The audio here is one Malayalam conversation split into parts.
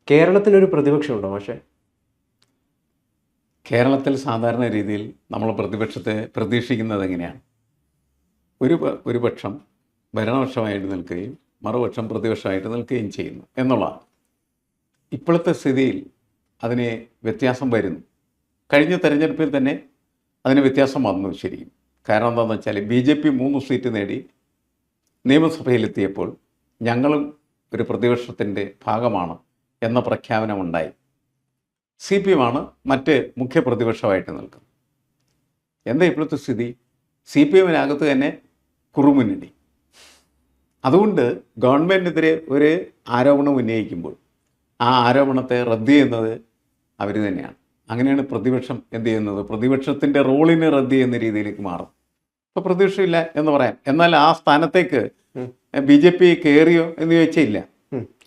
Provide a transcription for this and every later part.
കേരളത്തിലൊരു പ്രതിപക്ഷമുണ്ടോ? പക്ഷേ കേരളത്തിൽ സാധാരണ രീതിയിൽ നമ്മൾ പ്രതിപക്ഷത്തെ പ്രതീക്ഷിക്കുന്നത് എങ്ങനെയാണ്? ഒരു പക്ഷം ഭരണപക്ഷമായിട്ട് നിൽക്കുകയും മറുപക്ഷം പ്രതിപക്ഷമായിട്ട് നിൽക്കുകയും ചെയ്യുന്നു എന്നുള്ളതാണ്. ഇപ്പോഴത്തെ സ്ഥിതിയിൽ അതിന് വ്യത്യാസം വരുന്നു. കഴിഞ്ഞ തെരഞ്ഞെടുപ്പിൽ തന്നെ അതിന് വ്യത്യാസം വന്നു ശരിക്കും. കാരണം എന്താണെന്ന് വെച്ചാൽ BJP 3 സീറ്റ് നേടി നിയമസഭയിലെത്തിയപ്പോൾ ഞങ്ങളും ഒരു പ്രതിപക്ഷത്തിൻ്റെ ഭാഗമാണ് എന്ന പ്രഖ്യാപനമുണ്ടായി. CPM ആണ് മറ്റ് മുഖ്യ പ്രതിപക്ഷമായിട്ട് നിൽക്കുന്നത്. എന്താ ഇപ്പോഴത്തെ സ്ഥിതി? CPM-നകത്ത് തന്നെ കുറുമുന്നണി. അതുകൊണ്ട് ഗവൺമെൻറ്റിനെതിരെ ഒരു ആരോപണം ഉന്നയിക്കുമ്പോൾ ആ ആരോപണത്തെ റദ്ദ് ചെയ്യുന്നത് അവർ തന്നെയാണ്. അങ്ങനെയാണ് പ്രതിപക്ഷം എന്ത് ചെയ്യുന്നത്? പ്രതിപക്ഷത്തിൻ്റെ റോളിനെ റദ്ദ് ചെയ്യുന്ന രീതിയിലേക്ക് മാറും. ഇപ്പോൾ പ്രതിപക്ഷമില്ല എന്ന് പറയാം. എന്നാൽ ആ സ്ഥാനത്തേക്ക് BJP കയറിയോ എന്ന് ചോദിച്ചാൽ ഇല്ല.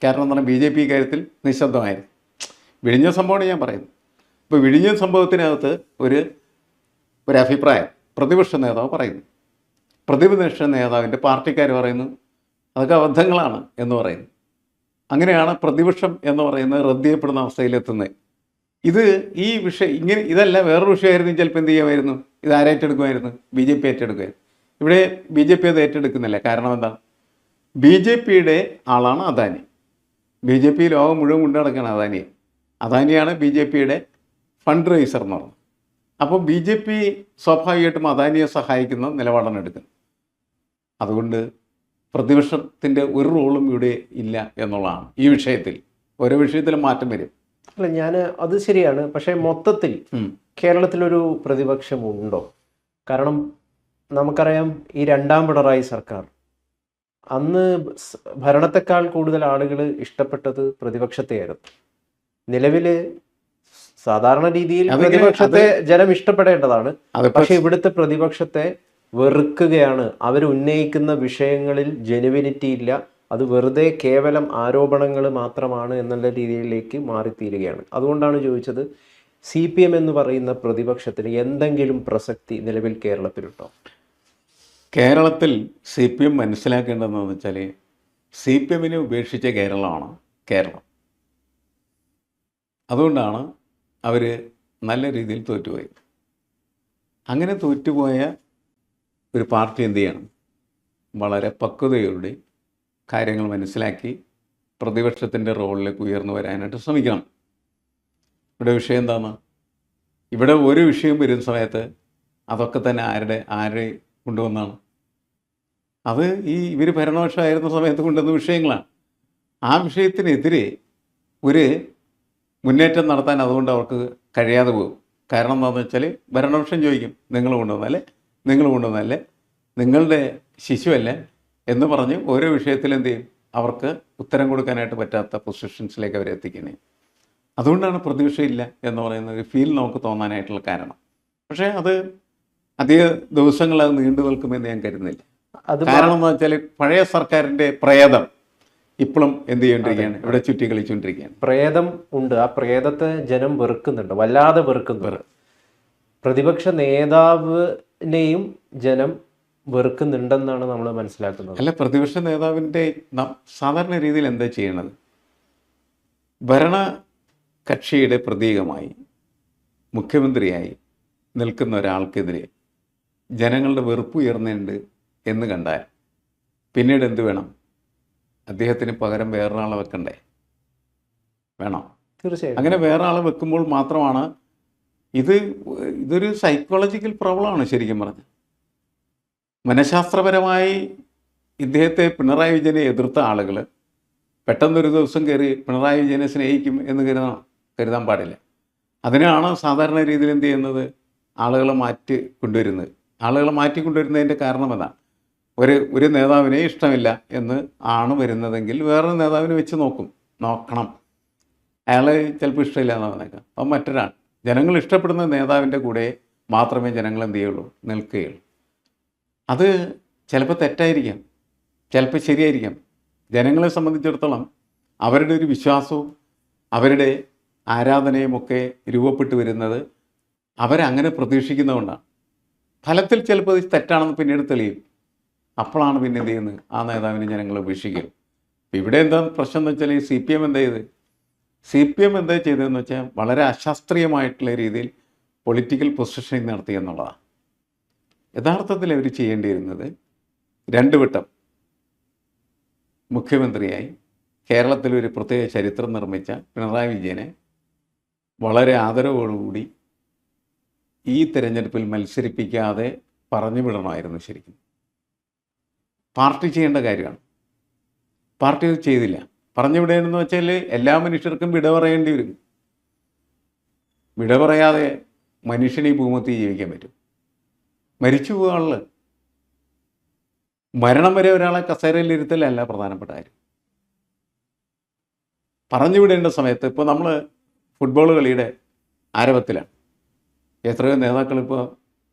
കാരണം എന്താണ്? BJP കാര്യത്തിൽ നിശബ്ദമായിരുന്നു. വിഴിഞ്ഞ സംഭവമാണ് ഞാൻ പറയുന്നത്. ഇപ്പോൾ വിഴിഞ്ഞ സംഭവത്തിനകത്ത് ഒരു അഭിപ്രായം പ്രതിപക്ഷ നേതാവ് പറയുന്നു. പ്രതിപക്ഷ നേതാവിൻ്റെ പാർട്ടിക്കാർ പറയുന്നു അതൊക്കെ അബദ്ധങ്ങളാണ് എന്ന് പറയുന്നു. അങ്ങനെയാണ് പ്രതിപക്ഷം എന്ന് പറയുന്നത് റദ്ദ് ചെയ്യപ്പെടുന്ന അവസ്ഥയിലെത്തുന്നത്. ഈ വിഷയം ഇതല്ല വേറൊരു വിഷയമായിരുന്നു ചിലപ്പോൾ എന്ത് ചെയ്യുമായിരുന്നു? ഇത് ആരേറ്റെടുക്കുമായിരുന്നു? BJP ഏറ്റെടുക്കുമായിരുന്നു. ഇവിടെ BJP അത് ഏറ്റെടുക്കുന്നില്ല. കാരണം എന്താണ്? BJP-യുടെ ആളാണ് അദാനി. BJP ലോകം മുഴുവൻ കൊണ്ടു നടക്കുകയാണ് അദാനിയാണ് BJP-യുടെ ഫണ്ട് റൈസർ എന്ന് പറഞ്ഞത്. അപ്പോൾ BJP സ്വാഭാവികമായിട്ടും അദാനിയെ സഹായിക്കുന്ന നിലപാടാണ് എടുക്കുന്നത്. അതുകൊണ്ട് പ്രതിപക്ഷത്തിൻ്റെ ഒരു റോളും ഇവിടെ ഇല്ല എന്നുള്ളതാണ് ഈ വിഷയത്തിൽ. ഓരോ വിഷയത്തിലും മാറ്റം വരും. അല്ല, അത് ശരിയാണ്. പക്ഷേ മൊത്തത്തിൽ കേരളത്തിലൊരു പ്രതിപക്ഷമുണ്ടോ? കാരണം നമുക്കറിയാം, ഈ രണ്ടാം പിണറായി സർക്കാർ അന്ന് ഭരണത്തെക്കാൾ കൂടുതൽ ആളുകൾ ഇഷ്ടപ്പെട്ടത് പ്രതിപക്ഷത്തെയായിരുന്നു. നിലവിൽ സാധാരണ രീതിയിൽ പ്രതിപക്ഷത്തെ ജനം ഇഷ്ടപ്പെടേണ്ടതാണ്. പക്ഷെ ഇവിടുത്തെ പ്രതിപക്ഷത്തെ വെറുക്കുകയാണ്. അവർ ഉന്നയിക്കുന്ന വിഷയങ്ങളിൽ ജെനുവിനിറ്റി ഇല്ല, അത് വെറുതെ കേവലം ആരോപണങ്ങൾ മാത്രമാണ് എന്നുള്ള രീതിയിലേക്ക് മാറിത്തീരുകയാണ്. അതുകൊണ്ടാണ് ചോദിച്ചത്, CPM എന്ന് പറയുന്ന പ്രതിപക്ഷത്തിന് എന്തെങ്കിലും പ്രസക്തി നിലവിൽ കേരളത്തിലുണ്ടോ? കേരളത്തിൽ CPM മനസ്സിലാക്കേണ്ടതെന്ന് വെച്ചാൽ CPM-നെ ഉപേക്ഷിച്ച കേരളമാണ് കേരളം. അതുകൊണ്ടാണ് അവർ നല്ല രീതിയിൽ തോറ്റുപോയത്. അങ്ങനെ തോറ്റുപോയ ഒരു പാർട്ടി എന്ത് ചെയ്യണം? വളരെ പക്വതയോടെ കാര്യങ്ങൾ മനസ്സിലാക്കി പ്രതിപക്ഷത്തിൻ്റെ റോളിലേക്ക് ഉയർന്നു വരാനായിട്ട് ശ്രമിക്കണം. ഇവിടെ വിഷയം എന്താണ്? ഇവിടെ ഒരു വിഷയം വരുന്ന സമയത്ത് അതൊക്കെ തന്നെ ആരെ കൊണ്ടുവന്നാണ്? അത് ഇവർ ഭരണപക്ഷമായിരുന്ന സമയത്ത് കൊണ്ടുവന്ന വിഷയങ്ങളാണ്. ആ വിഷയത്തിനെതിരെ ഒരു മുന്നേറ്റം നടത്താൻ അതുകൊണ്ട് അവർക്ക് കഴിയാതെ പോകും. കാരണം എന്താണെന്ന് വെച്ചാൽ ഭരണപക്ഷം ചോദിക്കും, നിങ്ങൾ കൊണ്ടുവന്നല്ലേ, നിങ്ങളുടെ ശിശുവല്ലേ എന്ന് പറഞ്ഞ് ഓരോ വിഷയത്തിൽ എന്ത് ചെയ്യും? അവർക്ക് ഉത്തരം കൊടുക്കാനായിട്ട് പറ്റാത്ത പൊസിഷൻസിലേക്ക് അവരെ എത്തിക്കുന്നത്. അതുകൊണ്ടാണ് പ്രതിപക്ഷം ഇല്ല എന്ന് പറയുന്ന ഒരു ഫീൽ നമുക്ക് തോന്നാനായിട്ടുള്ള കാരണം. പക്ഷേ അത് അധിക ദിവസങ്ങൾ അത് നീണ്ടു നിൽക്കുമെന്ന് ഞാൻ കരുതുന്നില്ല. കാരണം എന്ന് വെച്ചാൽ പഴയ സർക്കാരിൻ്റെ പ്രേതം ഇപ്പോഴും എന്ത് ചെയ്തുകൊണ്ടിരിക്കുകയാണ്? ഇവിടെ ചുറ്റി കളിച്ചുകൊണ്ടിരിക്കുകയാണ്. പ്രേതം ഉണ്ട്. ആ പ്രേതത്തെ ജനം വെറുക്കുന്നുണ്ട്, വല്ലാതെ വെറുക്കുന്നുണ്ട്. പ്രതിപക്ഷ നേതാവിനെയും ജനം വെറുക്കുന്നുണ്ടെന്നാണ് നമ്മൾ മനസ്സിലാക്കുന്നത്. അല്ല, പ്രതിപക്ഷ നേതാവിൻ്റെ സാധാരണ രീതിയിൽ എന്താ ചെയ്യണത്? ഭരണ കക്ഷിയുടെ പ്രതീകമായി മുഖ്യമന്ത്രിയായി നിൽക്കുന്ന ഒരാൾക്കെതിരെ ജനങ്ങളുടെ വെറുപ്പ് ഉയർന്നുണ്ട് എന്ന് കണ്ടാൽ പിന്നീട് എന്ത് വേണം? അദ്ദേഹത്തിന് പകരം വേറൊരാളെ വെക്കണ്ടേ? വേണം. തീർച്ചയായും. അങ്ങനെ വേറെ ആളെ വെക്കുമ്പോൾ മാത്രമാണ് ഇതൊരു സൈക്കോളജിക്കൽ പ്രോബ്ലമാണ് ശരിക്കും പറഞ്ഞത്. മനഃശാസ്ത്രപരമായി ഇദ്ദേഹത്തെ പിണറായി വിജയനെ എതിർത്ത ആളുകൾ പെട്ടെന്നൊരു ദിവസം കയറി പിണറായി വിജയനെ സ്നേഹിക്കും എന്ന് കരുതാൻ പാടില്ല. അതിനാണ് സാധാരണ രീതിയിൽ എന്ത് ചെയ്യുന്നത്? ആളുകളെ മാറ്റിക്കൊണ്ടുവരുന്നതിൻ്റെ കാരണം എന്താണ്? ഒരു നേതാവിനെ ഇഷ്ടമില്ല എന്ന് ആണ് വരുന്നതെങ്കിൽ വേറൊരു നേതാവിനെ വെച്ച് നോക്കണം. അയാളെ ചിലപ്പോൾ ഇഷ്ടമില്ല എന്ന് പറഞ്ഞേക്കാം. അപ്പം മറ്റൊരാൾ ജനങ്ങൾ ഇഷ്ടപ്പെടുന്ന നേതാവിൻ്റെ കൂടെ മാത്രമേ ജനങ്ങൾ എന്ത് ചെയ്യുള്ളൂ? നിൽക്കുകയുള്ളൂ. അത് ചിലപ്പോൾ തെറ്റായിരിക്കാം, ചിലപ്പോൾ ശരിയായിരിക്കാം. ജനങ്ങളെ സംബന്ധിച്ചിടത്തോളം അവരുടെ ഒരു വിശ്വാസവും അവരുടെ ആരാധനയുമൊക്കെ രൂപപ്പെട്ടു വരുന്നത് അവരങ്ങനെ പ്രതീക്ഷിക്കുന്നതുകൊണ്ടാണ്. ഫലത്തിൽ ചിലപ്പോൾ ഇത് തെറ്റാണെന്ന് പിന്നീട് തെളിയും. അപ്പോഴാണ് പിന്നെ എന്ത് ചെയ്യുന്നത്? ആ നേതാവിനെ ജനങ്ങൾ ഉപേക്ഷിക്കും. ഇവിടെ എന്താ പ്രശ്നം എന്ന് വെച്ചാൽ CPM എന്താ ചെയ്ത്? CPM എന്താ ചെയ്തതെന്ന് വെച്ചാൽ വളരെ അശാസ്ത്രീയമായിട്ടുള്ള രീതിയിൽ പൊളിറ്റിക്കൽ പൊസിഷനിങ് നടത്തി എന്നുള്ളതാണ്. യഥാർത്ഥത്തിൽ അവർ ചെയ്യേണ്ടിയിരുന്നത് 2 വട്ടം മുഖ്യമന്ത്രിയായി കേരളത്തിൽ ഒരു പ്രത്യേക ചരിത്രം നിർമ്മിച്ച പിണറായി വിജയനെ വളരെ ആദരവോടുകൂടി ഈ തിരഞ്ഞെടുപ്പിൽ മത്സരിപ്പിക്കാതെ പറഞ്ഞു വിടണമായിരുന്നു. ശരിക്കും പാർട്ടി ചെയ്യേണ്ട കാര്യമാണ്. പാർട്ടി അത് ചെയ്തില്ല. പറഞ്ഞു വിടേണ്ടെന്ന് വെച്ചാൽ എല്ലാ മനുഷ്യർക്കും വിട പറയേണ്ടി വരും. വിട പറയാതെ മനുഷ്യന് ഈ ഭൂമത്തിൽ ജീവിക്കാൻ പറ്റും? മരിച്ചു പോകാനുള്ള മരണം വരെ ഒരാളെ കസേരയിലിരുത്തലല്ല പ്രധാനപ്പെട്ട കാര്യം. പറഞ്ഞു വിടേണ്ട സമയത്ത് ഇപ്പോൾ നമ്മൾ ഫുട്ബോൾ കളിയുടെ ആരവത്തിലാണ്. എത്രയോ നേതാക്കൾ ഇപ്പോൾ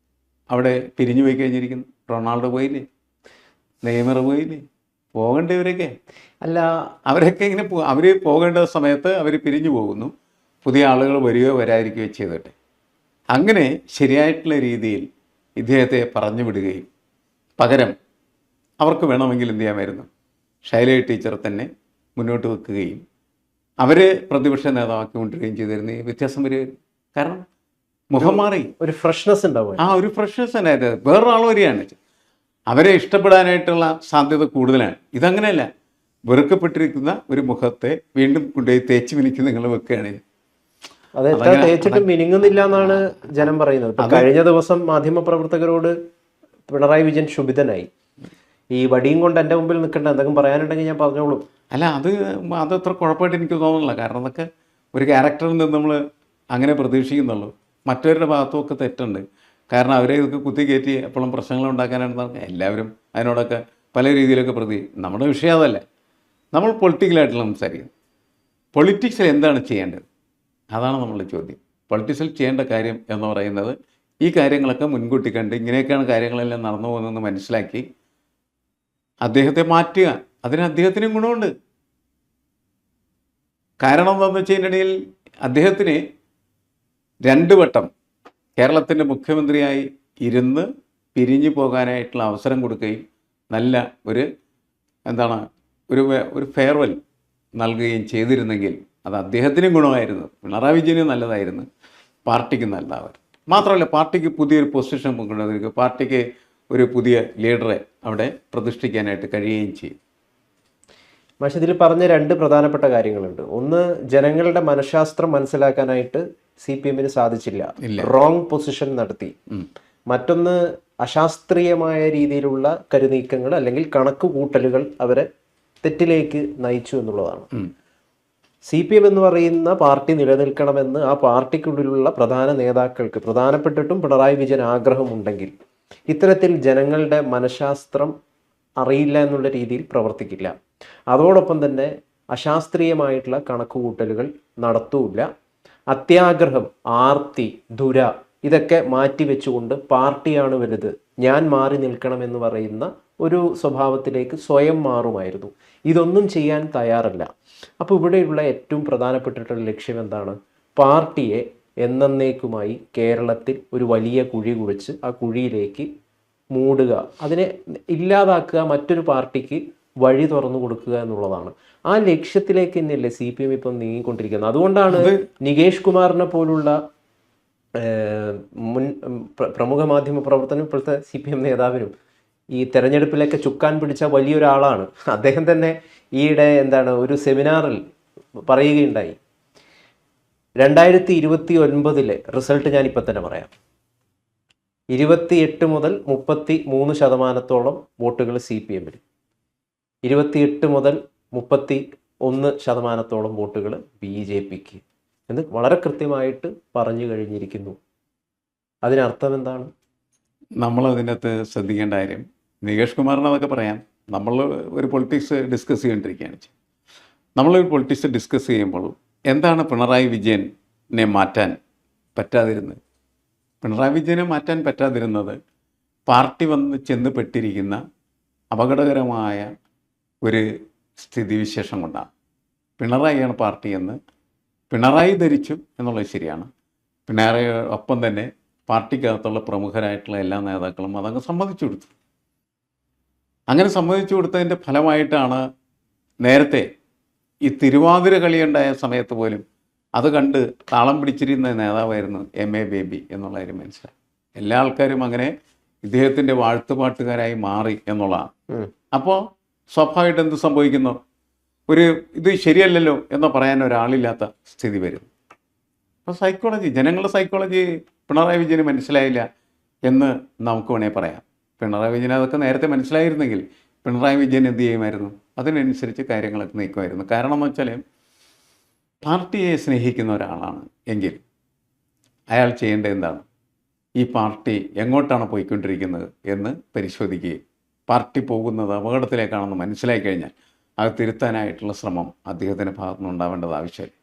അവിടെ പിരിഞ്ഞു പോയി കഴിഞ്ഞിരിക്കുന്നു. റൊണാൾഡോ പോയില്ലേ, നെയ്മർ പോയില്ലേ, പോകേണ്ടവരൊക്കെ അല്ല, അവരൊക്കെ ഇങ്ങനെ അവർ പോകേണ്ട സമയത്ത് അവർ പിരിഞ്ഞു പോകുന്നു. പുതിയ ആളുകൾ വരികയോ വരാതിരിക്കുകയോ ചെയ്തിട്ട് അങ്ങനെ ശരിയായിട്ടുള്ള രീതിയിൽ ഇദ്ദേഹത്തെ പറഞ്ഞു വിടുകയും പകരം അവർക്ക് വേണമെങ്കിൽ എന്ത് ചെയ്യാമായിരുന്നു, ശൈലജ ടീച്ചറെ തന്നെ മുന്നോട്ട് വെക്കുകയും അവരെ പ്രതിപക്ഷ നേതാവാക്കി കൊണ്ടുവരികയും ചെയ്തിരുന്ന വ്യത്യാസം വരികയായിരുന്നു. കാരണം മുഖം മാറി, ഒരു ഫ്രഷ്നെസ് ഉണ്ടാവും. ഒരു ഫ്രഷ്നെസ് തന്നെ. വേറൊരാൾ വരികയാണ്, അവരെ ഇഷ്ടപ്പെടാനായിട്ടുള്ള സാധ്യത കൂടുതലാണ്. ഇതങ്ങനെയല്ല, വെറുക്കപ്പെട്ടിരിക്കുന്ന ഒരു മുഖത്തെ വീണ്ടും കൊണ്ടുപോയി തേച്ച് മിനിക്ക് നിങ്ങൾ വെക്കുകയാണ്. അത് എത്ര തേച്ചിട്ട് മിനുങ്ങുന്നില്ല എന്നാണ് ജനം പറയുന്നത്. കഴിഞ്ഞ ദിവസം മാധ്യമപ്രവർത്തകരോട് പിണറായി വിജയൻ ക്ഷുഭിതനായി. ഈ വടിയും കൊണ്ട് എൻ്റെ മുമ്പിൽ നിൽക്കണ്ട, എന്തെങ്കിലും പറയാനുണ്ടെങ്കിൽ ഞാൻ പറഞ്ഞോളൂ. അല്ല, അതത്ര കുഴപ്പമായിട്ട് എനിക്ക് തോന്നുന്നില്ല. കാരണം അതൊക്കെ ഒരു ക്യാരക്ടറിൽ നിന്ന് നമ്മൾ അങ്ങനെ പ്രതീക്ഷിക്കുന്നുള്ളൂ. മറ്റവരുടെ ഭാഗത്തുമൊക്കെ തെറ്റുണ്ട്. കാരണം അവരെ ഇതൊക്കെ കുത്തി കയറ്റി എപ്പോഴും പ്രശ്നങ്ങൾ ഉണ്ടാക്കാനാണ് എല്ലാവരും അതിനോടൊക്കെ പല രീതിയിലൊക്കെ നമ്മുടെ വിഷയം അതല്ല. നമ്മൾ പൊളിറ്റിക്കലായിട്ടുള്ള സംസാരിക്കുന്നത്. പൊളിറ്റിക്സിൽ എന്താണ് ചെയ്യേണ്ടത്, അതാണ് നമ്മളുടെ ചോദ്യം. പൊളിറ്റിക്സിൽ ചെയ്യേണ്ട കാര്യം എന്ന് പറയുന്നത് ഈ കാര്യങ്ങളൊക്കെ മുൻകൂട്ടി കണ്ട് ഇങ്ങനെയൊക്കെയാണ് കാര്യങ്ങളെല്ലാം നടന്നു പോകുന്നതെന്ന് മനസ്സിലാക്കി അദ്ദേഹത്തെ മാറ്റുക. അതിന് അദ്ദേഹത്തിനും ഗുണമുണ്ട്. കാരണം എന്താണെന്ന് വെച്ച് കഴിഞ്ഞിടയിൽ അദ്ദേഹത്തിന് 2 വട്ടം കേരളത്തിൻ്റെ മുഖ്യമന്ത്രിയായി ഇരുന്ന് പിരിഞ്ഞു പോകാനായിട്ടുള്ള അവസരം കൊടുക്കുകയും നല്ല ഒരു ഫെയർവെൽ നൽകുകയും ചെയ്തിരുന്നെങ്കിൽ അത് അദ്ദേഹത്തിനും ഗുണമായിരുന്നു, പിണറായി വിജയനും നല്ലതായിരുന്നു, പാർട്ടിക്ക് നല്ലതായിരുന്നു. മാത്രമല്ല പാർട്ടിക്ക് പുതിയൊരു പൊസിഷൻ കൊണ്ടുവന്നിരിക്കും, പാർട്ടിക്ക് ഒരു പുതിയ ലീഡറെ അവിടെ പ്രതിഷ്ഠിക്കാനായിട്ട് കഴിയുകയും ചെയ്യും. പക്ഷെ ഇതിൽ പറഞ്ഞ 2 പ്രധാനപ്പെട്ട കാര്യങ്ങളുണ്ട്. ഒന്ന്, ജനങ്ങളുടെ മനഃശാസ്ത്രം മനസ്സിലാക്കാനായിട്ട് CPM-ന് സാധിച്ചില്ല, റോങ് പൊസിഷൻ നടത്തി. മറ്റൊന്ന്, അശാസ്ത്രീയമായ രീതിയിലുള്ള കരുനീക്കങ്ങൾ അല്ലെങ്കിൽ കണക്ക് കൂട്ടലുകൾ അവരെ തെറ്റിലേക്ക് നയിച്ചു എന്നുള്ളതാണ്. CPM എന്ന് പറയുന്ന പാർട്ടി നിലനിൽക്കണമെന്ന് ആ പാർട്ടിക്കുള്ളിലുള്ള പ്രധാന നേതാക്കൾക്ക്, പ്രധാനപ്പെട്ടിട്ടും പിണറായി വിജയൻ ആഗ്രഹമുണ്ടെങ്കിൽ ഇത്തരത്തിൽ ജനങ്ങളുടെ മനഃശാസ്ത്രം അറിയില്ല എന്നുള്ള രീതിയിൽ പ്രവർത്തിക്കില്ല. അതോടൊപ്പം തന്നെ അശാസ്ത്രീയമായിട്ടുള്ള കണക്കുകൂട്ടലുകൾ നടത്തൂല്ല. അത്യാഗ്രഹം, ആർത്തി, ധുര ഇതൊക്കെ മാറ്റിവെച്ചുകൊണ്ട് പാർട്ടിയാണ് വലുത്, ഞാൻ മാറി നിൽക്കണമെന്ന് പറയുന്ന ഒരു സ്വഭാവത്തിലേക്ക് സ്വയം മാറുമായിരുന്നു. ഇതൊന്നും ചെയ്യാൻ തയ്യാറല്ല. അപ്പോൾ ഇവിടെയുള്ള ഏറ്റവും പ്രധാനപ്പെട്ടിട്ടുള്ള ലക്ഷ്യം എന്താണ്? പാർട്ടിയെ എന്നേക്കുമായി കേരളത്തിൽ ഒരു വലിയ കുഴി കുഴിച്ച് ആ കുഴിയിലേക്ക് മൂടുക, അതിനെ ഇല്ലാതാക്കുക, മറ്റൊരു പാർട്ടിക്ക് വഴി തുറന്നു കൊടുക്കുക എന്നുള്ളതാണ്. ആ ലക്ഷ്യത്തിലേക്ക് തന്നെയല്ലേ CPM ഇപ്പം നീങ്ങിക്കൊണ്ടിരിക്കുന്നത്. അതുകൊണ്ടാണ് നികേഷ് കുമാറിനെ പോലുള്ള മുൻ പ്രമുഖ മാധ്യമ പ്രവർത്തനം ഇപ്പോഴത്തെ CPM നേതാവിനും ഈ തെരഞ്ഞെടുപ്പിലൊക്കെ ചുക്കാൻ പിടിച്ച വലിയൊരാളാണ്. അദ്ദേഹം തന്നെ ഈയിടെ ഒരു സെമിനാറിൽ പറയുകയുണ്ടായി, 2029 റിസൾട്ട് ഞാനിപ്പോൾ തന്നെ പറയാം. 28 മുതൽ 33% വോട്ടുകൾ CPM-ന്, 28 മുതൽ 31% വോട്ടുകൾ BJP-ക്ക് എന്ന് വളരെ കൃത്യമായിട്ട് പറഞ്ഞു കഴിഞ്ഞിരിക്കുന്നു. അതിനർത്ഥം എന്താണ്? നമ്മളതിനകത്ത് ശ്രദ്ധിക്കേണ്ട കാര്യം, നികേഷ് കുമാറിനതൊക്കെ പറയാം, നമ്മൾ ഒരു പൊളിറ്റിക്സ് ഡിസ്കസ് ചെയ്തുകൊണ്ടിരിക്കുകയാണ്. നമ്മളൊരു പൊളിറ്റിക്സ് ഡിസ്കസ് ചെയ്യുമ്പോൾ എന്താണ് പിണറായി വിജയനെ മാറ്റാൻ പറ്റാതിരുന്നത്? പിണറായി വിജയനെ മാറ്റാൻ പറ്റാതിരുന്നത് പാർട്ടി വന്ന് ചെന്ന് പെട്ടിരിക്കുന്ന അപകടകരമായ ഒരു സ്ഥിതിവിശേഷം കൊണ്ടാണ്. പിണറായിയാണ് പാർട്ടി എന്ന് പിണറായി ധരിച്ചു എന്നുള്ളത് ശരിയാണ്. പിണറായി ഒപ്പം തന്നെ പാർട്ടിക്കകത്തുള്ള പ്രമുഖരായിട്ടുള്ള എല്ലാ നേതാക്കളും അതങ്ങ് സമ്മതിച്ചു കൊടുത്തു. അങ്ങനെ സമ്മതിച്ചു കൊടുത്തതിൻ്റെ ഫലമായിട്ടാണ് നേരത്തെ ഈ തിരുവാതിര കളിയുണ്ടായ സമയത്ത് പോലും അത് കണ്ട് താളം പിടിച്ചിരുന്ന നേതാവായിരുന്നു MA ബേബി എന്നുള്ള കാര്യം മനസ്സിലായി. എല്ലാ ആൾക്കാരും അങ്ങനെ ഇദ്ദേഹത്തിൻ്റെ വാഴ്ത്തുപാട്ടുകാരായി മാറി എന്നുള്ളതാണ്. അപ്പോൾ സ്വാഭാവികമായിട്ട് എന്ത് സംഭവിക്കുന്നു, ഇത് ശരിയല്ലല്ലോ എന്ന് പറയാൻ ഒരാളില്ലാത്ത സ്ഥിതി വരും. അപ്പോൾ ജനങ്ങളുടെ സൈക്കോളജി പിണറായി വിജയന് മനസ്സിലായില്ല എന്ന് നമുക്ക് വേണേൽ പറയാം. പിണറായി വിജയൻ അതൊക്കെ നേരത്തെ മനസ്സിലായിരുന്നെങ്കിൽ പിണറായി വിജയൻ എന്ത് ചെയ്യുമായിരുന്നു, അതിനനുസരിച്ച് കാര്യങ്ങളൊക്കെ നീക്കുമായിരുന്നു. കാരണം എന്ന് വെച്ചാൽ പാർട്ടിയെ സ്നേഹിക്കുന്ന ഒരാളാണ് എങ്കിൽ അയാൾ ചെയ്യേണ്ടത് എന്താണ്, ഈ പാർട്ടി എങ്ങോട്ടാണ് പോയിക്കൊണ്ടിരിക്കുന്നത് എന്ന് പരിശോധിക്കുകയും പാർട്ടി പോകുന്നത് അപകടത്തിലേക്കാണെന്ന് മനസ്സിലാക്കി കഴിഞ്ഞാൽ അത് തിരുത്താനായിട്ടുള്ള ശ്രമം അദ്ദേഹത്തിൻ്റെ ഭാഗത്തുനിന്ന് ഉണ്ടാവേണ്ടത് ആവശ്യമില്ല.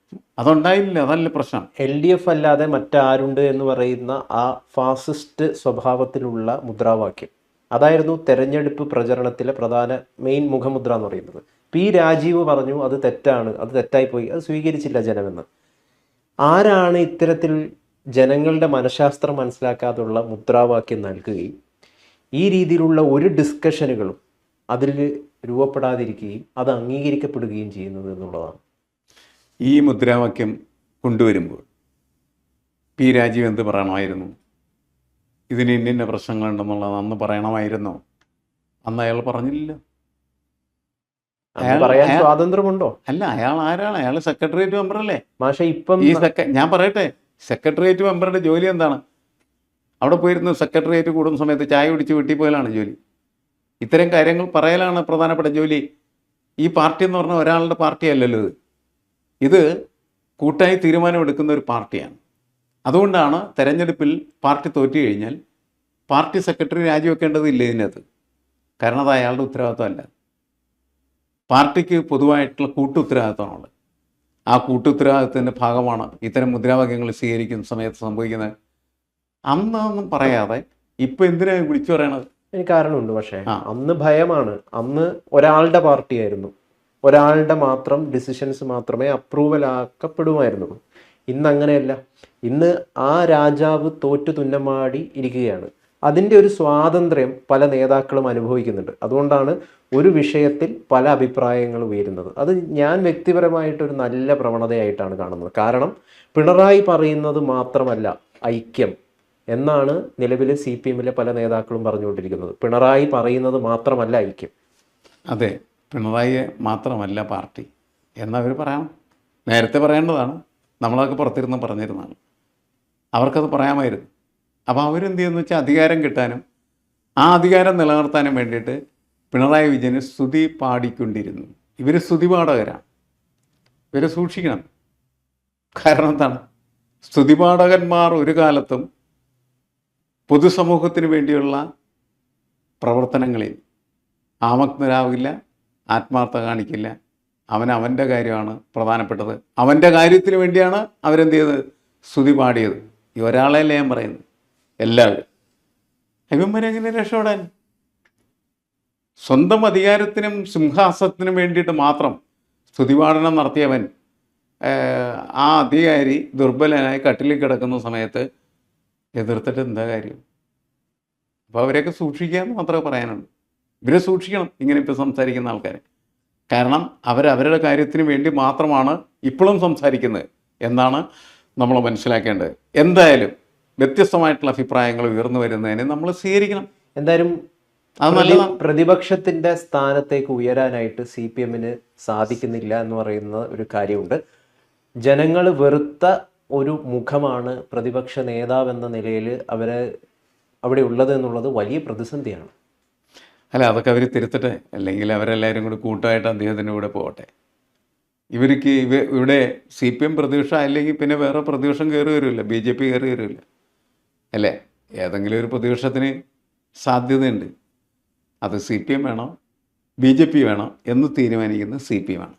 അതുണ്ടായില്ല, അതല്ല പ്രശ്നം. LDF അല്ലാതെ മറ്റാരുണ്ട് എന്ന് പറയുന്ന ആ ഫാസിസ്റ്റ് സ്വഭാവത്തിലുള്ള മുദ്രാവാക്യം അതായിരുന്നു തെരഞ്ഞെടുപ്പ് പ്രചരണത്തിലെ മെയിൻ മുഖമുദ്ര എന്ന് പറയുന്നത്. രാജീവ് പറഞ്ഞു അത് തെറ്റാണ്, അത് തെറ്റായിപ്പോയി, അത് സ്വീകരിച്ചില്ല ജനമെന്ന്. ആരാണ് ഇത്തരത്തിൽ ജനങ്ങളുടെ മനഃശാസ്ത്രം മനസ്സിലാക്കാതുള്ള മുദ്രാവാക്യം നൽകുകയും ഈ രീതിയിലുള്ള ഒരു ഡിസ്കഷനുകളും അതിൽ രൂപപ്പെടാതിരിക്കുകയും അത് അംഗീകരിക്കപ്പെടുകയും ചെയ്യുന്നത് എന്നുള്ളതാണ്. ഈ മുദ്രാവാക്യം കൊണ്ടുവരുമ്പോൾ രാജീവ് എന്ത് പറയണമായിരുന്നു, ഇതിന് ഇന്ന പ്രശ്നങ്ങളുണ്ടെന്നുള്ളത് അന്ന് പറയണമായിരുന്നോ? അന്ന് അയാൾ പറഞ്ഞില്ല. പറയാൻ സ്വാതന്ത്ര്യമുണ്ടോ? അല്ല, അയാൾ ആരാണ്? അയാൾ സെക്രട്ടേറിയറ്റ് മെമ്പറല്ലേ? പക്ഷേ ഇപ്പം ഞാൻ പറയട്ടെ, സെക്രട്ടേറിയറ്റ് മെമ്പറുടെ ജോലി എന്താണ്? അവിടെ പോയിരുന്നു സെക്രട്ടേറിയറ്റ് കൂടുന്ന സമയത്ത് ചായ കുടിച്ച് വീട്ടിൽ പോയാലാണ് ജോലി. ഇത്തരം കാര്യങ്ങൾ പറയലാണ് പ്രധാനപ്പെട്ട ജോലി. ഈ പാർട്ടി എന്ന് പറഞ്ഞാൽ ഒരാളുടെ പാർട്ടി അല്ലല്ലോ ഇത് കൂട്ടായി തീരുമാനമെടുക്കുന്ന ഒരു പാർട്ടിയാണ്. അതുകൊണ്ടാണ് തെരഞ്ഞെടുപ്പിൽ പാർട്ടി തോറ്റു കഴിഞ്ഞാൽ പാർട്ടി സെക്രട്ടറി രാജിവെക്കേണ്ടതില്ല ഇതിനകത്ത്. കാരണം അത് അയാളുടെ ഉത്തരവാദിത്വമല്ല. പാർട്ടിക്ക് പൊതുവായിട്ടുള്ള കൂട്ടുത്തരവാദിത്വമാണുള്ളത്. ആ കൂട്ടുത്തരവാദിത്വത്തിൻ്റെ ഭാഗമാണ് ഇത്തരം മുദ്രാവാക്യങ്ങൾ സ്വീകരിക്കുന്ന സമയത്ത് സംഭവിക്കുന്നത്. അന്നൊന്നും പറയാതെ ഇപ്പം എന്തിനാണ് വിളിച്ചു പറയണത്? എനിക്ക് കാരണമുണ്ട്. പക്ഷേ അന്ന് ഭയമാണ്. അന്ന് ഒരാളുടെ പാർട്ടിയായിരുന്നു, ഒരാളുടെ മാത്രം ഡിസിഷൻസ് മാത്രമേ അപ്രൂവൽ ആക്കപ്പെടുമായിരുന്നുള്ളൂ. ഇന്ന് അങ്ങനെയല്ല. ഇന്ന് ആ രാജാവ് തോറ്റു തുന്നമാടി ഇരിക്കുകയാണ്. അതിൻ്റെ ഒരു സ്വാതന്ത്ര്യം പല നേതാക്കളും അനുഭവിക്കുന്നുണ്ട്. അതുകൊണ്ടാണ് ഒരു വിഷയത്തിൽ പല അഭിപ്രായങ്ങളും ഉയരുന്നത്. അത് ഞാൻ വ്യക്തിപരമായിട്ടൊരു നല്ല പ്രവണതയായിട്ടാണ് കാണുന്നത്. കാരണം പിണറായി പറയുന്നത് മാത്രമല്ല ഐക്യം എന്നാണ് നിലവിൽ CPM പല നേതാക്കളും പറഞ്ഞുകൊണ്ടിരിക്കുന്നത്. പിണറായി പറയുന്നത് മാത്രമല്ല ഐക്യം. അതെ, പിണറായി മാത്രമല്ല പാർട്ടി എന്നവർ പറയണം. നേരത്തെ പറയേണ്ടതാണ്. നമ്മളതൊക്കെ പുറത്തിരുന്ന് പറഞ്ഞിരുന്നതാണ്. അവർക്കത് പറയാമായിരുന്നു. അപ്പോൾ അവരെന്ത് ചെയ്യുന്നു വെച്ചാൽ അധികാരം കിട്ടാനും ആ അധികാരം നിലനിർത്താനും വേണ്ടിയിട്ട് പിണറായി വിജയന് സ്തുതി പാടിക്കൊണ്ടിരുന്നു. ഇവർ സ്തുതി പാടകരാണ്. ഇവരെ സൂക്ഷിക്കണം. കാരണം എന്താണ്, സ്തുതിപാഠകന്മാർ ഒരു കാലത്തും പൊതുസമൂഹത്തിന് വേണ്ടിയുള്ള പ്രവർത്തനങ്ങളിൽ ആമഗ്നരാവില്ല, ആത്മാർത്ഥത കാണിക്കില്ല. അവൻ്റെ കാര്യമാണ് പ്രധാനപ്പെട്ടത്. അവൻ്റെ കാര്യത്തിന് വേണ്ടിയാണ് അവരെന്ത് ചെയ്തത്, സ്തുതി പാടിയത്. ഈ ഒരാളെയല്ലേ ഞാൻ പറയുന്നത്, എല്ലാവരും. ഇവന്മാരെങ്ങനെ രക്ഷപ്പെടാൻ? സ്വന്തം അധികാരത്തിനും സിംഹാസനത്തിനും വേണ്ടിയിട്ട് മാത്രം സ്തുതിപാഠനം നടത്തിയവൻ ആ അധികാരി ദുർബലനായി കട്ടിലിൽ കിടക്കുന്ന സമയത്ത് എതിർത്തിട്ട് എന്താ കാര്യം? അപ്പോൾ അവരെയൊക്കെ സൂക്ഷിക്കാമെന്ന് മാത്രമേ പറയാനുള്ളൂ. ഇവരെ സൂക്ഷിക്കണം, ഇങ്ങനെ ഇപ്പോൾ സംസാരിക്കുന്ന ആൾക്കാരെ. കാരണം അവരവരുടെ കാര്യത്തിന് വേണ്ടി മാത്രമാണ് ഇപ്പോഴും സംസാരിക്കുന്നത് എന്നാണ് നമ്മൾ മനസ്സിലാക്കേണ്ടത്. എന്തായാലും വ്യത്യസ്തമായിട്ടുള്ള അഭിപ്രായങ്ങൾ ഉയർന്നു വരുന്നതിന് നമ്മൾ സ്വീകരിക്കണം. എന്തായാലും പ്രതിപക്ഷത്തിന്റെ സ്ഥാനത്തേക്ക് ഉയരാനായിട്ട് CPM സാധിക്കുന്നില്ല എന്ന് പറയുന്ന ഒരു കാര്യമുണ്ട്. ജനങ്ങൾ വെറുത്ത ഒരു മുഖമാണ് പ്രതിപക്ഷ നേതാവ് എന്ന നിലയിൽ അവിടെ ഉള്ളത് എന്നുള്ളത് വലിയ പ്രതിസന്ധിയാണ്. അല്ല, അതൊക്കെ അവർ തിരുത്തട്ടെ. അല്ലെങ്കിൽ അവരെല്ലാവരും കൂടി കൂട്ടായിട്ട് അദ്ദേഹത്തിൻ്റെ കൂടെ പോകട്ടെ. ഇവിടെ CPM പ്രതിപക്ഷം അല്ലെങ്കിൽ പിന്നെ വേറെ പ്രതിപക്ഷം കയറി വരില്ല, BJP കയറി വരില്ല അല്ലേ? ഏതെങ്കിലും ഒരു പ്രതിപക്ഷത്തിന് സാധ്യതയുണ്ട്. അത് CPM വേണോ BJP വേണോ എന്ന് തീരുമാനിക്കുന്നത് CPM ആണ്.